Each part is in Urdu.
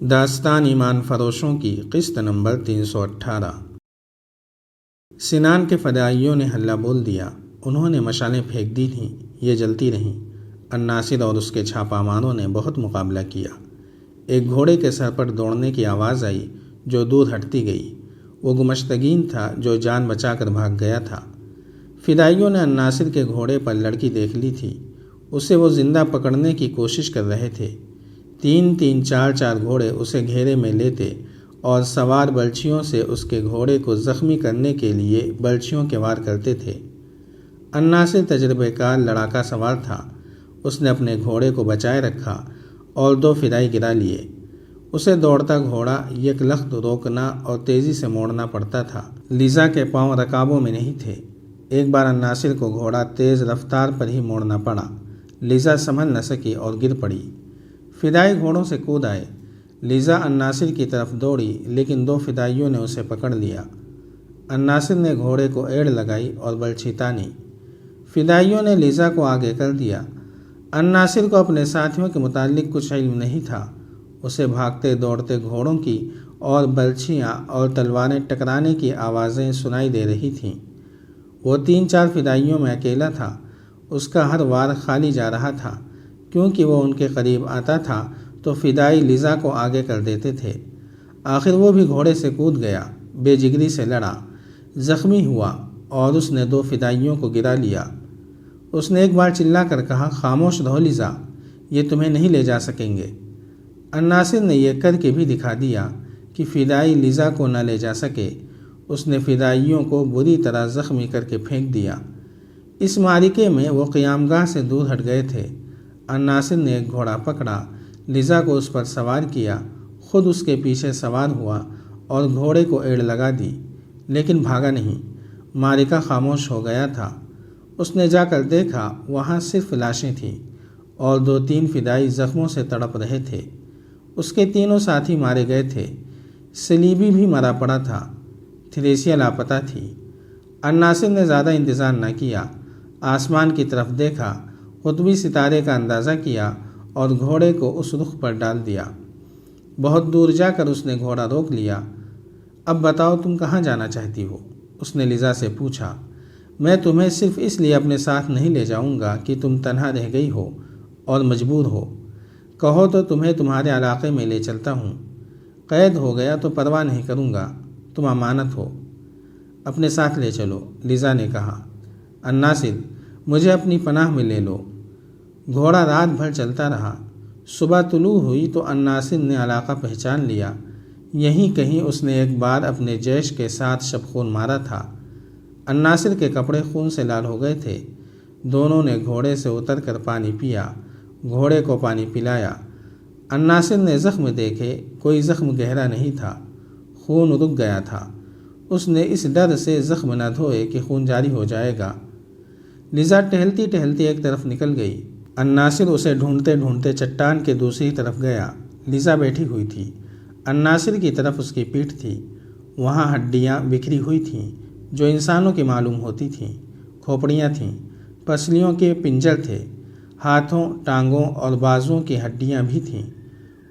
داستان ایمان فروشوں کی قسط نمبر 318۔ سنان کے فدائیوں نے ہلہ بول دیا۔ انہوں نے مشالیں پھینک دی تھیں، یہ جلتی رہیں۔ الناصر اور اس کے چھاپا ماروں نے بہت مقابلہ کیا۔ ایک گھوڑے کے سر پر دوڑنے کی آواز آئی جو دور ہٹتی گئی۔ وہ گمشتگین تھا جو جان بچا کر بھاگ گیا تھا۔ فدائیوں نے الناصر کے گھوڑے پر لڑکی دیکھ لی تھی۔ اسے وہ زندہ پکڑنے کی کوشش کر رہے تھے۔ تین چار گھوڑے اسے گھیرے میں لیتے اور سوار بلچھیوں سے اس کے گھوڑے کو زخمی کرنے کے لیے بلچھیوں کے وار کرتے تھے۔ الناصر تجربہ کار لڑاکا سوار تھا۔ اس نے اپنے گھوڑے کو بچائے رکھا اور 2 فدائی گرا لیے۔ اسے دوڑتا گھوڑا یک لخت روکنا اور تیزی سے موڑنا پڑتا تھا۔ لیزا کے پاؤں رکابوں میں نہیں تھے۔ ایک بار الناصر کو گھوڑا تیز رفتار پر ہی موڑنا پڑا۔ لیزا سنبھل نہ سکی اور گر پڑی۔ فدائی گھوڑوں سے کود آئے۔ لیزا الناصر کی طرف دوڑی لیکن 2 فدائیوں نے اسے پکڑ لیا۔ الناصر نے گھوڑے کو ایڑ لگائی اور بلچھی تانی۔ فدائیوں نے لیزا کو آگے کر دیا۔ الناصر کو اپنے ساتھیوں کے متعلق کچھ علم نہیں تھا۔ اسے بھاگتے دوڑتے گھوڑوں کی اور بلچھیاں اور تلواریں ٹکرانے کی آوازیں سنائی دے رہی تھیں۔ وہ 3-4 فدائیوں میں اکیلا تھا۔ اس کا ہر وار خالی جا رہا تھا کیونکہ وہ ان کے قریب آتا تھا تو فدائی لیزا کو آگے کر دیتے تھے۔ آخر وہ بھی گھوڑے سے کود گیا، بے جگری سے لڑا، زخمی ہوا اور اس نے 2 فدائیوں کو گرا لیا۔ اس نے ایک بار چلا کر کہا، خاموش رہو لیزا، یہ تمہیں نہیں لے جا سکیں گے۔ الناصر نے یہ کر کے بھی دکھا دیا کہ فدائی لیزا کو نہ لے جا سکے۔ اس نے فدائیوں کو بری طرح زخمی کر کے پھینک دیا۔ اس معرکے میں وہ قیام گاہ سے دور ہٹ گئے تھے۔ الناصر نے ایک گھوڑا پکڑا، لیزا کو اس پر سوار کیا، خود اس کے پیچھے سوار ہوا اور گھوڑے کو ایڑ لگا دی، لیکن بھاگا نہیں۔ معرکہ خاموش ہو گیا تھا۔ اس نے جا کر دیکھا، وہاں صرف لاشیں تھیں اور 2-3 فدائی زخموں سے تڑپ رہے تھے۔ اس کے تینوں ساتھی مارے گئے تھے۔ صلیبی بھی مرا پڑا تھا۔ تھریسیا لاپتہ تھی۔ الناصر نے زیادہ انتظار نہ کیا۔ آسمان کی طرف دیکھا، قطبی ستارے کا اندازہ کیا اور گھوڑے کو اس رخ پر ڈال دیا۔ بہت دور جا کر اس نے گھوڑا روک لیا۔ اب بتاؤ تم کہاں جانا چاہتی ہو؟ اس نے لیزا سے پوچھا۔ میں تمہیں صرف اس لیے اپنے ساتھ نہیں لے جاؤں گا کہ تم تنہا رہ گئی ہو اور مجبور ہو۔ کہو تو تمہیں تمہارے علاقے میں لے چلتا ہوں۔ قید ہو گیا تو پرواہ نہیں کروں گا، تم امانت ہو۔ اپنے ساتھ لے چلو، لیزا نے کہا۔ الناصر، مجھے اپنی پناہ میں لے لو۔ گھوڑا رات بھر چلتا رہا۔ صبح طلوع ہوئی تو الناصر نے علاقہ پہچان لیا۔ یہیں کہیں اس نے ایک بار اپنے جیش کے ساتھ شب خون مارا تھا۔ الناصر کے کپڑے خون سے لال ہو گئے تھے۔ دونوں نے گھوڑے سے اتر کر پانی پیا، گھوڑے کو پانی پلایا۔ الناصر نے زخم دیکھے، کوئی زخم گہرا نہیں تھا، خون رک گیا تھا۔ اس نے اس ڈر سے زخم نہ دھوئے کہ خون جاری ہو جائے گا۔ لیزا ٹہلتی ٹہلتی ایک طرف نکل گئی۔ الناصر اسے ڈھونڈتے ڈھونڈتے چٹان کے دوسری طرف گیا۔ لیزا بیٹھی ہوئی تھی۔ الناصر کی طرف اس کی پیٹھ تھی۔ وہاں ہڈیاں بکھری ہوئی تھیں جو انسانوں کی معلوم ہوتی تھیں۔ کھوپڑیاں تھیں، پسلیوں کے پنجر تھے، ہاتھوں، ٹانگوں اور بازوؤں کی ہڈیاں بھی تھیں۔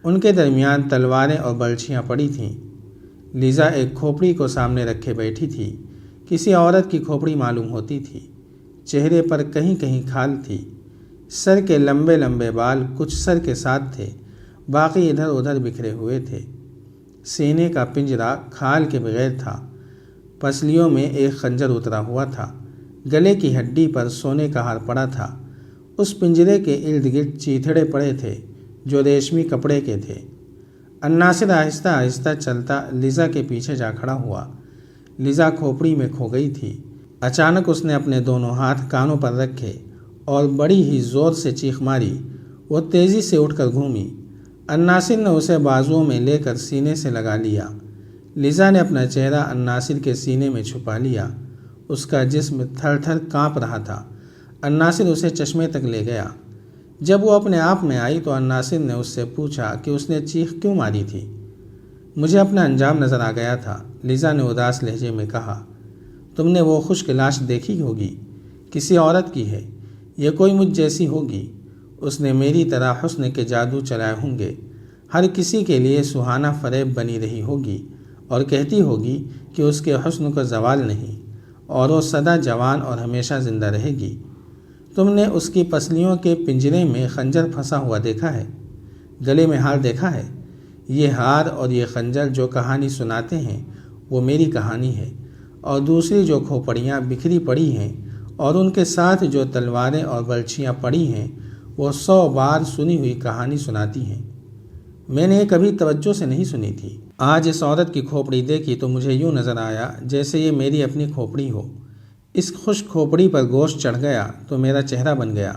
ان کے درمیان تلواریں اور بلچھیاں پڑی تھیں۔ لیزا ایک کھوپڑی کو سامنے رکھے بیٹھی تھی۔ کسی عورت کی کھوپڑی معلوم ہوتی تھی۔ چہرے پر کہیں کہیں کھال تھی۔ سر کے لمبے لمبے بال کچھ سر کے ساتھ تھے، باقی ادھر ادھر بکھرے ہوئے تھے۔ سینے کا پنجرا کھال کے بغیر تھا۔ پسلیوں میں ایک خنجر اترا ہوا تھا۔ گلے کی ہڈی پر سونے کا ہار پڑا تھا۔ اس پنجرے کے ارد گرد چیتھڑے پڑے تھے جو ریشمی کپڑے کے تھے۔ الناصر آہستہ آہستہ چلتا لیزا کے پیچھے جا کھڑا ہوا۔ لیزا کھوپڑی میں کھو گئی تھی۔ اچانک اس نے اپنے دونوں ہاتھ کانوں پر رکھے اور بڑی ہی زور سے چیخ ماری۔ وہ تیزی سے اٹھ کر گھومی۔ الناصر نے اسے بازوؤں میں لے کر سینے سے لگا لیا۔ لیزا نے اپنا چہرہ الناصر کے سینے میں چھپا لیا۔ اس کا جسم تھر تھر کانپ رہا تھا۔ الناصر اسے چشمے تک لے گیا۔ جب وہ اپنے آپ میں آئی تو الناصر نے اس سے پوچھا کہ اس نے چیخ کیوں ماری تھی۔ مجھے اپنا انجام نظر آ گیا تھا، لیزا نے اداس لہجے میں کہا۔ تم نے وہ خشک لاش دیکھی ہوگی، کسی عورت کی ہے، یہ کوئی مجھ جیسی ہوگی۔ اس نے میری طرح حسن کے جادو چلائے ہوں گے۔ ہر کسی کے لیے سہانا فریب بنی رہی ہوگی اور کہتی ہوگی کہ اس کے حسن کو زوال نہیں اور وہ سدا جوان اور ہمیشہ زندہ رہے گی۔ تم نے اس کی پسلیوں کے پنجرے میں خنجر پھنسا ہوا دیکھا ہے، گلے میں ہار دیکھا ہے۔ یہ ہار اور یہ خنجر جو کہانی سناتے ہیں وہ میری کہانی ہے، اور دوسری جو کھوپڑیاں بکھری پڑی ہیں اور ان کے ساتھ جو تلواریں اور برچھیاں پڑی ہیں وہ 100 بار سنی ہوئی کہانی سناتی ہیں۔ میں نے یہ کبھی توجہ سے نہیں سنی تھی۔ آج اس عورت کی کھوپڑی دیکھی تو مجھے یوں نظر آیا جیسے یہ میری اپنی کھوپڑی ہو۔ اس خشک کھوپڑی پر گوشت چڑھ گیا تو میرا چہرہ بن گیا۔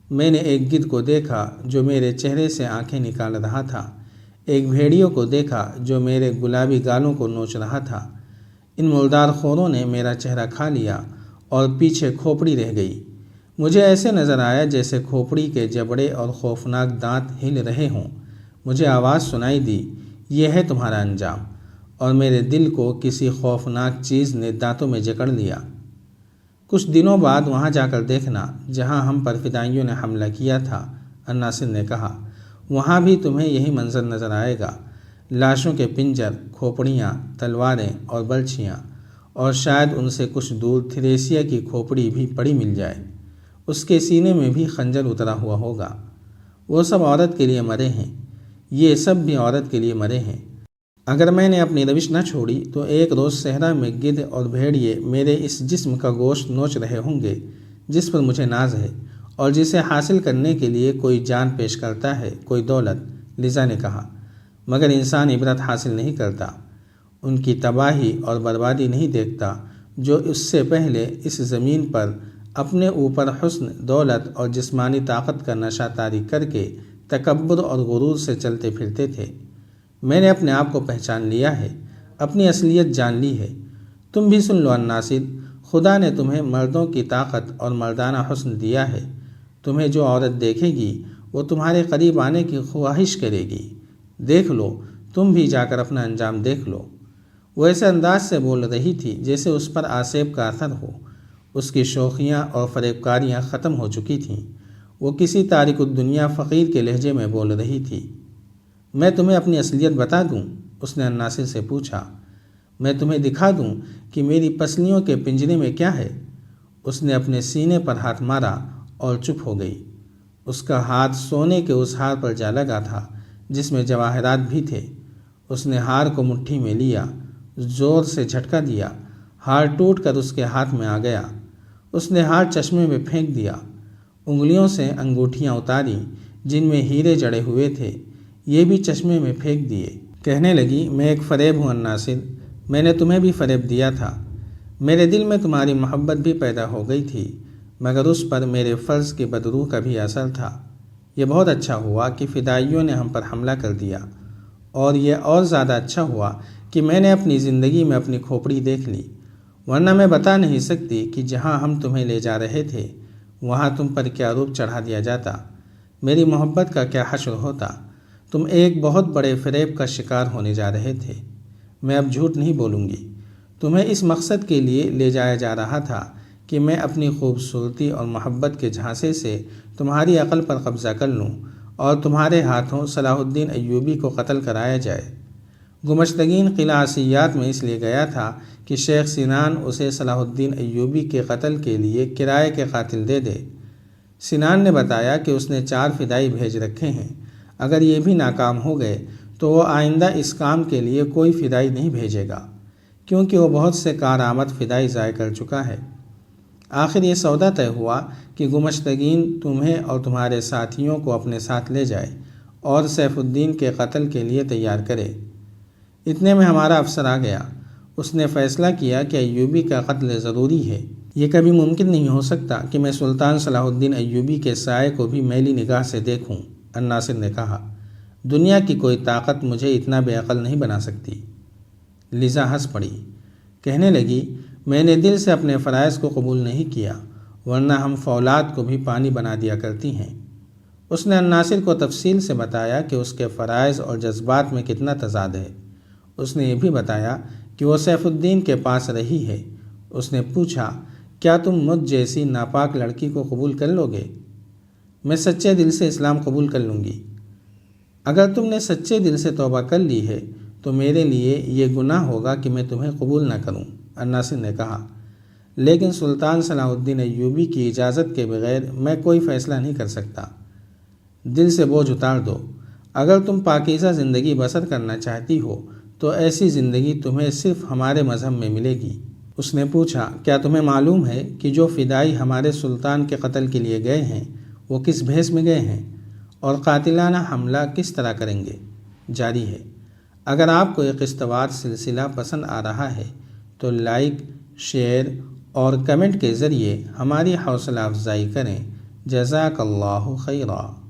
میں نے ایک گدھ کو دیکھا جو میرے چہرے سے آنکھیں نکال رہا تھا، ایک بھیڑیوں کو دیکھا جو میرے گلابی گالوں کو نوچ رہا تھا۔ ان مردار خوروں نے میرا چہرہ کھا لیا اور پیچھے کھوپڑی رہ گئی۔ مجھے ایسے نظر آیا جیسے کھوپڑی کے جبڑے اور خوفناک دانت ہل رہے ہوں۔ مجھے آواز سنائی دی، یہ ہے تمہارا انجام، اور میرے دل کو کسی خوفناک چیز نے دانتوں میں جکڑ لیا۔ کچھ دنوں بعد وہاں جا کر دیکھنا جہاں ہم پر فدائیوں نے حملہ کیا تھا، الناصر نے کہا۔ وہاں بھی تمہیں یہی منظر نظر آئے گا، لاشوں کے پنجر، کھوپڑیاں، تلواریں اور برچھیاں، اور شاید ان سے کچھ دور تھریسیا کی کھوپڑی بھی پڑی مل جائے، اس کے سینے میں بھی خنجر اترا ہوا ہوگا۔ وہ سب عورت کے لیے مرے ہیں، یہ سب بھی عورت کے لیے مرے ہیں۔ اگر میں نے اپنی روش نہ چھوڑی تو ایک روز صحرا میں گدھ اور بھیڑیے میرے اس جسم کا گوشت نوچ رہے ہوں گے جس پر مجھے ناز ہے اور جسے حاصل کرنے کے لیے کوئی جان پیش کرتا ہے، کوئی دولت، لیزا نے کہا۔ مگر انسان عبرت حاصل نہیں کرتا، ان کی تباہی اور بربادی نہیں دیکھتا جو اس سے پہلے اس زمین پر اپنے اوپر حسن، دولت اور جسمانی طاقت کا نشہ طاری کر کے تکبر اور غرور سے چلتے پھرتے تھے۔ میں نے اپنے آپ کو پہچان لیا ہے، اپنی اصلیت جان لی ہے۔ تم بھی سن لو الناصر، خدا نے تمہیں مردوں کی طاقت اور مردانہ حسن دیا ہے۔ تمہیں جو عورت دیکھے گی وہ تمہارے قریب آنے کی خواہش کرے گی۔ دیکھ لو، تم بھی جا کر اپنا انجام دیکھ لو۔ وہ ایسے انداز سے بول رہی تھی جیسے اس پر آسیب کا اثر ہو۔ اس کی شوخیاں اور فریب کاریاں ختم ہو چکی تھیں۔ وہ کسی تارک الدنیا فقیر کے لہجے میں بول رہی تھی۔ میں تمہیں اپنی اصلیت بتا دوں؟ اس نے الناصر سے پوچھا۔ میں تمہیں دکھا دوں کہ میری پسلیوں کے پنجرے میں کیا ہے؟ اس نے اپنے سینے پر ہاتھ مارا اور چپ ہو گئی۔ اس کا ہاتھ سونے کے اس ہار پر جا لگا تھا جس میں جواہرات بھی تھے۔ اس نے ہار کو مٹھی میں لیا، زور سے جھٹکا دیا، ہار ٹوٹ کر اس کے ہاتھ میں آ گیا۔ اس نے ہار چشمے میں پھینک دیا، انگلیوں سے انگوٹھیاں اتاریں جن میں ہیرے جڑے ہوئے تھے، یہ بھی چشمے میں پھینک دیے۔ کہنے لگی، میں ایک فریب ہوں الناصر، میں نے تمہیں بھی فریب دیا تھا۔ میرے دل میں تمہاری محبت بھی پیدا ہو گئی تھی، مگر اس پر میرے فرض کی بدروح کا بھی اثر تھا۔ یہ بہت اچھا ہوا کہ فدائیوں نے ہم پر حملہ کر دیا، اور یہ اور زیادہ اچھا ہوا کہ میں نے اپنی زندگی میں اپنی کھوپڑی دیکھ لی، ورنہ میں بتا نہیں سکتی کہ جہاں ہم تمہیں لے جا رہے تھے وہاں تم پر کیا روپ چڑھا دیا جاتا، میری محبت کا کیا حشر ہوتا۔ تم ایک بہت بڑے فریب کا شکار ہونے جا رہے تھے۔ میں اب جھوٹ نہیں بولوں گی، تمہیں اس مقصد کے لیے لے جایا جا رہا تھا کہ میں اپنی خوبصورتی اور محبت کے جھانسے سے تمہاری عقل پر قبضہ کر لوں اور تمہارے ہاتھوں صلاح الدین ایوبی کو قتل کرایا جائے۔ گمشتگین قلعہ عصیات میں اس لیے گیا تھا کہ شیخ سنان اسے صلاح الدین ایوبی کے قتل کے لیے کرائے کے قاتل دے دے۔ سنان نے بتایا کہ اس نے 4 فدائی بھیج رکھے ہیں، اگر یہ بھی ناکام ہو گئے تو وہ آئندہ اس کام کے لیے کوئی فدائی نہیں بھیجے گا، کیونکہ وہ بہت سے کارآمد فدائی ضائع کر چکا ہے۔ آخر یہ سودا طے ہوا کہ گمشتگین تمہیں اور تمہارے ساتھیوں کو اپنے ساتھ لے جائے اور سیف الدین کے قتل کے لیے تیار کرے۔ اتنے میں ہمارا افسر آ گیا۔ اس نے فیصلہ کیا کہ ایوبی کا قتل ضروری ہے۔ یہ کبھی ممکن نہیں ہو سکتا کہ میں سلطان صلاح الدین ایوبی کے سائے کو بھی میلی نگاہ سے دیکھوں، الناصر نے کہا۔ دنیا کی کوئی طاقت مجھے اتنا بے عقل نہیں بنا سکتی۔ لیزا ہنس پڑی، کہنے لگی، میں نے دل سے اپنے فرائض کو قبول نہیں کیا، ورنہ ہم فولاد کو بھی پانی بنا دیا کرتی ہیں۔ اس نے الناصر کو تفصیل سے بتایا کہ اس کے فرائض اور جذبات میں کتنا تضاد ہے۔ اس نے یہ بھی بتایا کہ وہ سیف الدین کے پاس رہی ہے۔ اس نے پوچھا، کیا تم مجھ جیسی ناپاک لڑکی کو قبول کر لو گے؟ میں سچے دل سے اسلام قبول کر لوں گی۔ اگر تم نے سچے دل سے توبہ کر لی ہے تو میرے لیے یہ گناہ ہوگا کہ میں تمہیں قبول نہ کروں۔ الناصر نے کہا، لیکن سلطان صلاح الدین ایوبی کی اجازت کے بغیر میں کوئی فیصلہ نہیں کر سکتا۔ دل سے بوجھ اتار دو۔ اگر تم پاکیزہ زندگی بسر کرنا چاہتی ہو تو ایسی زندگی تمہیں صرف ہمارے مذہب میں ملے گی۔ اس نے پوچھا، کیا تمہیں معلوم ہے کہ جو فدائی ہمارے سلطان کے قتل کے لیے گئے ہیں وہ کس بھیس میں گئے ہیں اور قاتلانہ حملہ کس طرح کریں گے؟ جاری ہے۔ اگر آپ کو یہ قسط وار سلسلہ پسند آ رہا ہے تو لائک، شیئر اور کمنٹ کے ذریعے ہماری حوصلہ افزائی کریں۔ جزاک اللہ خیرا۔